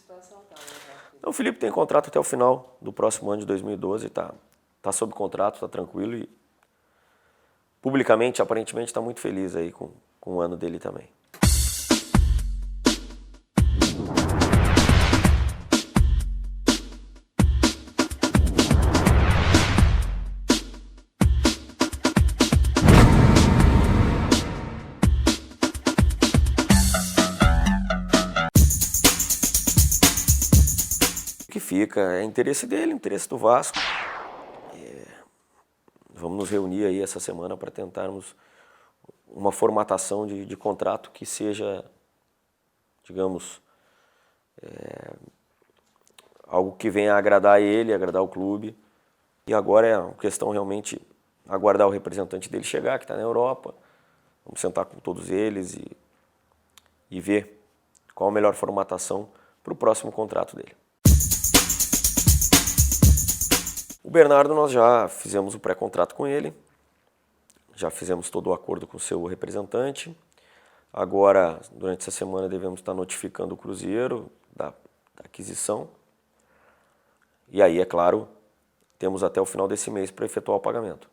situação está, né? Então, o Felipe tem contrato até o final do próximo ano de 2012, tá sob contrato, está tranquilo e publicamente, aparentemente, está muito feliz aí com o ano dele também. O que fica é interesse dele, interesse do Vasco. Vamos nos reunir aí essa semana para tentarmos uma formatação de contrato que seja, digamos, algo que venha a agradar ele, agradar o clube. E agora é uma questão realmente aguardar o representante dele chegar, que está na Europa. Vamos sentar com todos eles e ver qual a melhor formatação para o próximo contrato dele. O Bernardo, nós já fizemos o pré-contrato com ele, já fizemos todo o acordo com o seu representante. Agora, durante essa semana, devemos estar notificando o Cruzeiro da aquisição. E aí, é claro, temos até o final desse mês para efetuar o pagamento.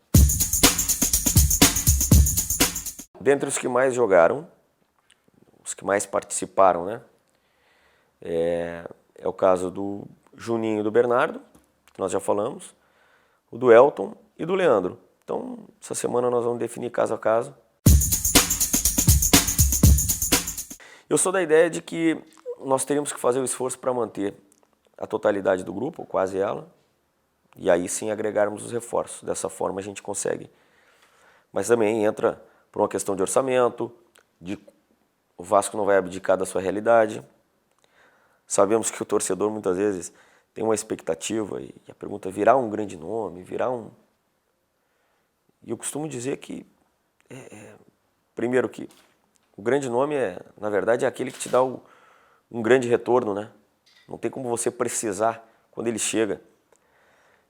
Dentre os que mais jogaram, os que mais participaram, né? É o caso do Juninho e do Bernardo, que nós já falamos, o do Elton e do Leandro. Então, essa semana nós vamos definir caso a caso. Eu sou da ideia de que nós teríamos que fazer o esforço para manter a totalidade do grupo, ou quase ela, e aí sim agregarmos os reforços. Dessa forma a gente consegue. Mas também entra por uma questão de orçamento, o Vasco não vai abdicar da sua realidade. Sabemos que o torcedor muitas vezes tem uma expectativa e a pergunta é virar um grande nome, virar um... E eu costumo dizer que, primeiro que o grande nome na verdade, é aquele que te dá um grande retorno, né? Não tem como você precisar quando ele chega.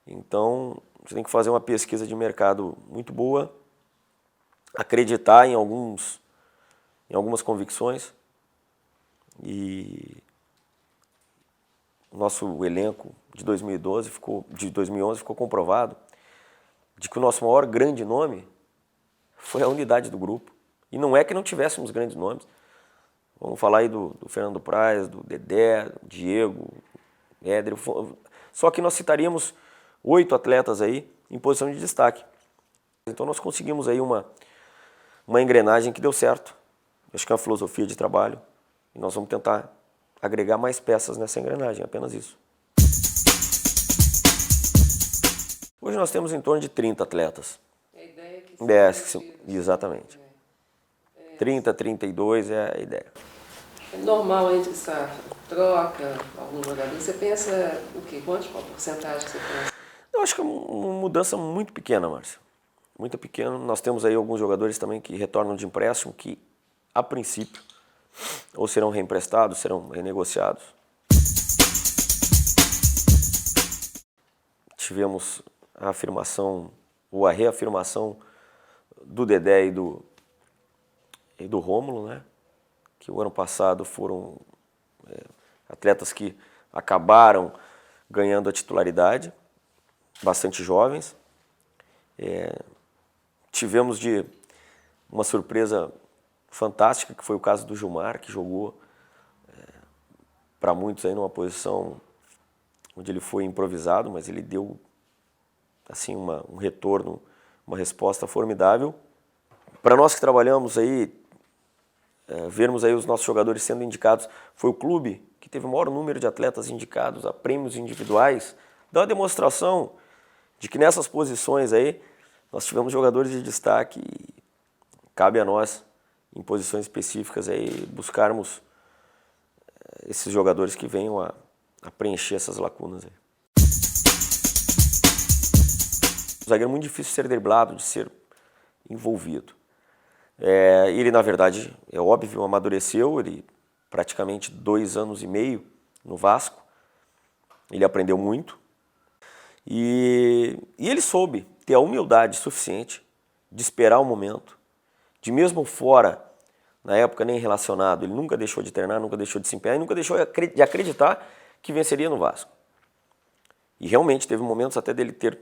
Então, você tem que fazer uma pesquisa de mercado muito boa, acreditar em algumas convicções e o nosso elenco de 2011 ficou comprovado de que o nosso maior grande nome foi a unidade do grupo. E não é que não tivéssemos grandes nomes. Vamos falar aí do Fernando Praz, do Dedé, do Diego, Éder. Só que nós citaríamos 8 atletas aí em posição de destaque. Então nós conseguimos aí uma engrenagem que deu certo. Acho que é uma filosofia de trabalho. E nós vamos tentar agregar mais peças nessa engrenagem, apenas isso. Hoje nós temos em torno de 30 atletas. A ideia é que exatamente. 30, 32 é a ideia. É normal entre essa troca, algum jogador. Você pensa o quê? Qual porcentagem você pensa? Eu acho que é uma mudança muito pequena, Márcia. Muito pequena. Nós temos aí alguns jogadores também que retornam de empréstimo, que a princípio ou serão reemprestados, serão renegociados. Tivemos a afirmação, ou a reafirmação do Dedé e do Rômulo, né? Que o ano passado foram atletas que acabaram ganhando a titularidade, bastante jovens. Tivemos de uma surpresa fantástica, que foi o caso do Gilmar, que jogou para muitos aí numa posição onde ele foi improvisado, mas ele deu assim um retorno, uma resposta formidável. Para nós que trabalhamos aí, vermos aí os nossos jogadores sendo indicados, foi o clube que teve o maior número de atletas indicados a prêmios individuais, dá uma demonstração de que nessas posições aí nós tivemos jogadores de destaque e cabe a nós, em posições específicas, aí, buscarmos esses jogadores que venham a preencher essas lacunas aí. O zagueiro é muito difícil de ser driblado, de ser envolvido. Ele, na verdade, é óbvio, amadureceu, ele praticamente 2 anos e meio no Vasco, ele aprendeu muito e ele soube ter a humildade suficiente de esperar o momento, de mesmo fora na época nem relacionado, ele nunca deixou de treinar, nunca deixou de se empenhar e nunca deixou de acreditar que venceria no Vasco. E realmente teve momentos até dele ter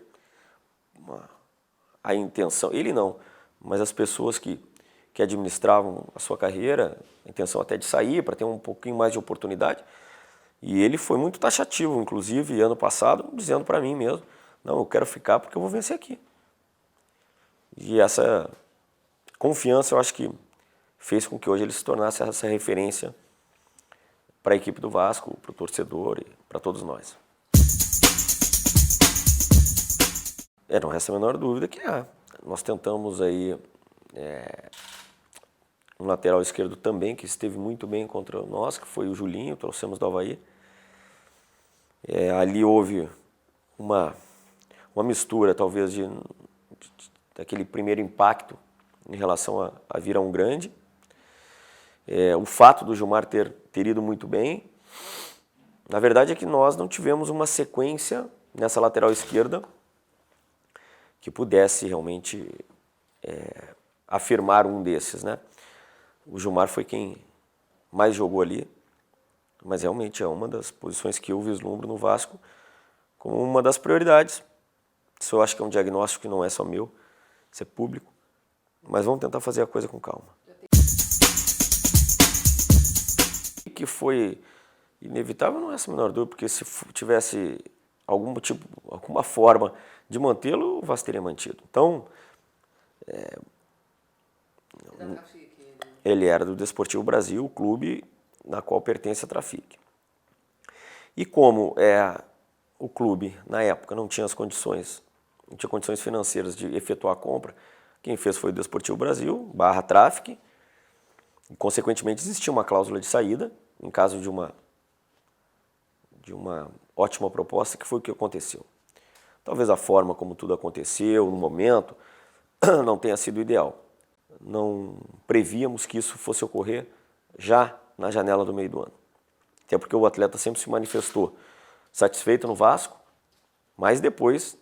a intenção, ele não, mas as pessoas que administravam a sua carreira, a intenção até de sair para ter um pouquinho mais de oportunidade. E ele foi muito taxativo, inclusive, ano passado, dizendo para mim mesmo, não, eu quero ficar porque eu vou vencer aqui. E essa confiança, eu acho que fez com que hoje ele se tornasse essa referência para a equipe do Vasco, para o torcedor e para todos nós. Não resta a menor dúvida que nós tentamos aí um lateral esquerdo também, que esteve muito bem contra nós, que foi o Julinho, trouxemos do Avaí. Ali houve uma mistura, talvez, daquele primeiro impacto em relação a vir a um grande. O fato do Gilmar ter ido muito bem, na verdade é que nós não tivemos uma sequência nessa lateral esquerda que pudesse realmente afirmar um desses, né? O Gilmar foi quem mais jogou ali, mas realmente é uma das posições que eu vislumbro no Vasco como uma das prioridades. Isso eu acho que é um diagnóstico que não é só meu, isso é público, mas vamos tentar fazer a coisa com calma. O que foi inevitável não é essa menor dúvida, porque se tivesse alguma forma de mantê-lo, o Vasco teria mantido. Então, ele era do Desportivo Brasil, o clube na qual pertence a Trafic. E como o clube, na época, não tinha condições financeiras de efetuar a compra, quem fez foi o Desportivo Brasil, / Trafic, e, consequentemente, existia uma cláusula de saída, em caso de uma ótima proposta, que foi o que aconteceu. Talvez a forma como tudo aconteceu, no momento, não tenha sido ideal. Não prevíamos que isso fosse ocorrer já na janela do meio do ano. Até porque o atleta sempre se manifestou satisfeito no Vasco, mas depois,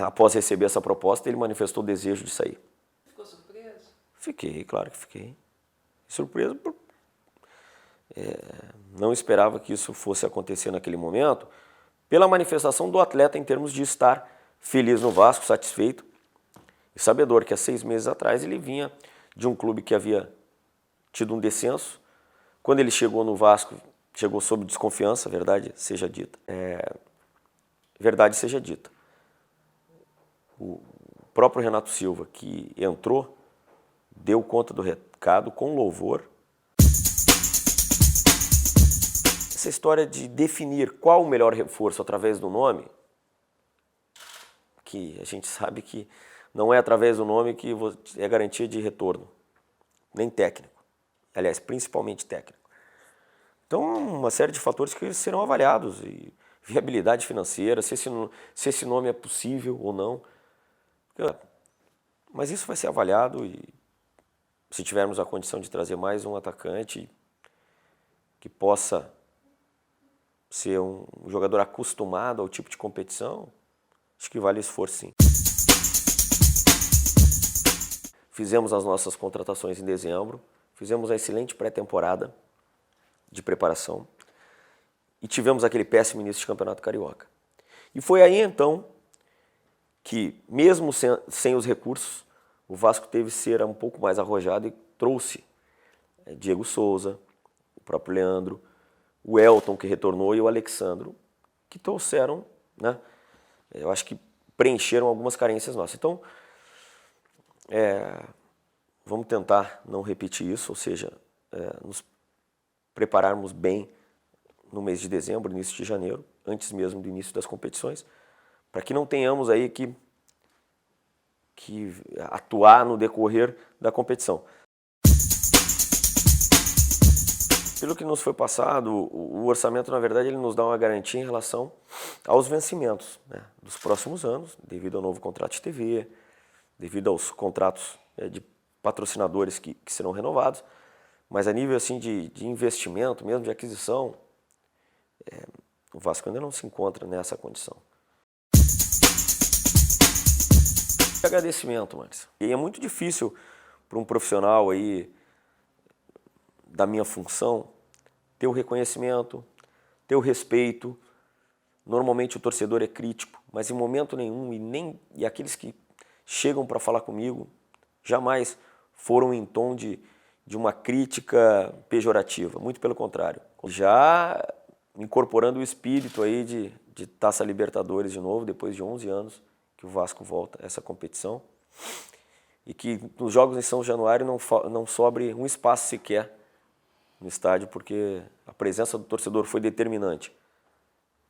após receber essa proposta, ele manifestou o desejo de sair. Ficou surpreso? Fiquei, claro que fiquei. Surpreso por... não esperava que isso fosse acontecer naquele momento, pela manifestação do atleta em termos de estar feliz no Vasco, satisfeito, e sabedor que há 6 meses atrás ele vinha de um clube que havia tido um descenso. Quando ele chegou no Vasco, chegou sob desconfiança, verdade seja dita. Verdade seja dita. O próprio Renato Silva, que entrou, deu conta do recado com louvor. Essa história de definir qual o melhor reforço através do nome, que a gente sabe que não é através do nome que é garantia de retorno, nem técnico. Aliás, principalmente técnico. Então, uma série de fatores que serão avaliados, e viabilidade financeira, se esse nome é possível ou não. Mas isso vai ser avaliado, e se tivermos a condição de trazer mais um atacante que possa ser um jogador acostumado ao tipo de competição, acho que vale o esforço, sim. Fizemos as nossas contratações em dezembro, fizemos uma excelente pré-temporada de preparação e tivemos aquele péssimo início de Campeonato Carioca. E foi aí então que, mesmo sem os recursos, o Vasco teve que ser um pouco mais arrojado e trouxe Diego Souza, o próprio Leandro, o Elton, que retornou, e o Alexandro, que trouxeram, né? Eu acho que preencheram algumas carências nossas. Então, vamos tentar não repetir isso, ou seja, nos prepararmos bem no mês de dezembro, início de janeiro, antes mesmo do início das competições, para que não tenhamos aí que atuar no decorrer da competição. Pelo que nos foi passado, o orçamento, na verdade, ele nos dá uma garantia em relação aos vencimentos, né, dos próximos anos, devido ao novo contrato de TV, devido aos contratos de patrocinadores que serão renovados, mas a nível assim, de investimento, mesmo de aquisição, o Vasco ainda não se encontra nessa condição. Agradecimento, Márcio. E é muito difícil para um profissional aí da minha função ter o reconhecimento, ter o respeito. Normalmente o torcedor é crítico, mas em momento nenhum, e aqueles que chegam para falar comigo, jamais foram em tom de uma crítica pejorativa, muito pelo contrário. Já incorporando o espírito aí de Taça Libertadores de novo, depois de 11 anos que o Vasco volta a essa competição, e que nos jogos em São Januário não sobre um espaço sequer no estádio, porque a presença do torcedor foi determinante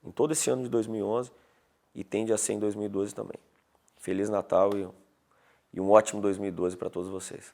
em todo esse ano de 2011 e tende a ser em 2012 também. Feliz Natal e um ótimo 2012 para todos vocês.